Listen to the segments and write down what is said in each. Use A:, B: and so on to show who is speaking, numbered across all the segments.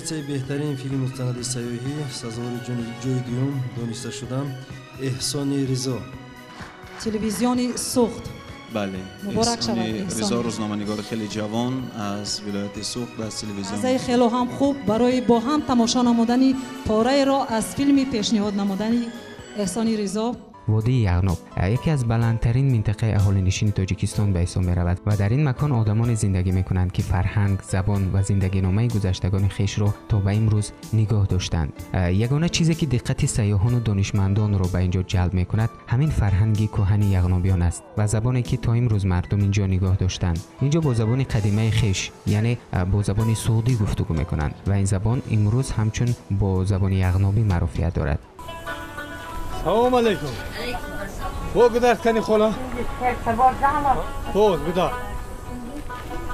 A: номинацияи беҳтарин филми мустанади саёҳӣ сазовори ҷойи дуюм доништа шудам эҳсони ризо.
B: телевизиони сухт.
C: بله
B: مبارک شود
C: رضا روزنامه‌نگار خیلی جوان از ولایت سوخت در تلویزیون.
B: از خیلی هم خوب برای با هم تماشا نمودنی پاره را از فیلمی پیشنهاد نمودنی احسان رضا.
D: وادی یغناب یکی از بلندترین منطقه اهالینشین تاجیکستان به حساب می رود و در این مکان آدمان زندگی می کنند که فرهنگ، زبان و زندگی نامه گذشتگان خیش را تا به امروز نگاه داشتند. یگانه چیزی که دقت سیاحان و دانشمندان را به اینجا جلب می کند همین فرهنگ کهن یغنابیان است و زبانی که تا امروز مردم اینجا نگاه داشتند. اینجا با زبان قدیمی خیش یعنی با زبان سعودی گفتگو می کنند و این زبان امروز همچون با زبان یغنابی معروفیت دارد.
E: سلام علیکم. خوب گذشت کنی خلا؟ خوب گذشت.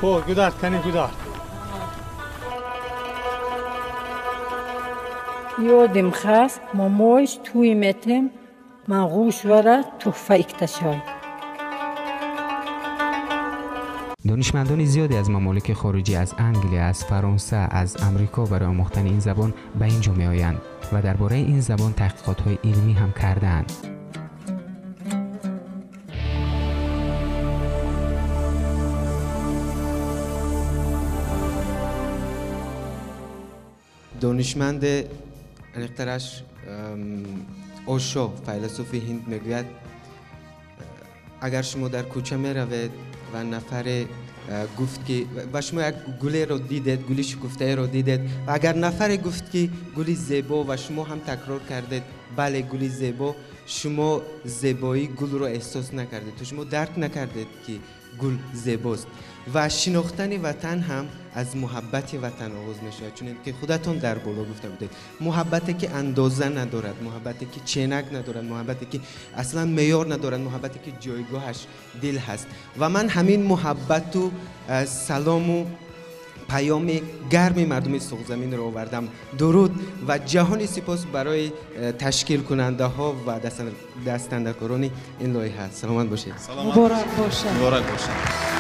E: خوب گذشت کنی گذشت.
F: یادم خواست مامایش توی متم مغوش وره تحفه اکتشای.
D: دانشمندان زیادی از ممالک خارجی از انگلیس، از فرانسه، از امریکا برای آموختن این زبان به اینجا می آیند و درباره این زبان تحقیقات‌های علمی هم کرده‌اند.
G: دانشمند انقدرش اوشو فیلسوف هند میگوید اگر شما در کوچه می روید و نفر گفت که و شما یک گلی رو دیدید، گلی شکفته رو دیدید و اگر نفر گفت که گلی زیبا و شما هم تکرار کردید بله گلی زیبا، شما زیبایی گل رو احساس نکردید، تو شما درک نکردید که گل زیباست. و شناختن وطن هم از محبت وطن آغاز میشه، چون که خودتون در بالا گفته بودید محبتی که اندازه ندارد، محبتی که چینک ندارد، محبتی که اصلا معیار ندارد، محبتی که جایگاهش دل هست. و من همین محبت و سلام و پیام گرم مردم سرزمین رو آوردم. درود و جهانی سپاس برای تشکیل کننده ها و دستاندرکاران این لایحه. سلامت باشید.
B: مبارک باشد.
C: مبارک باشد.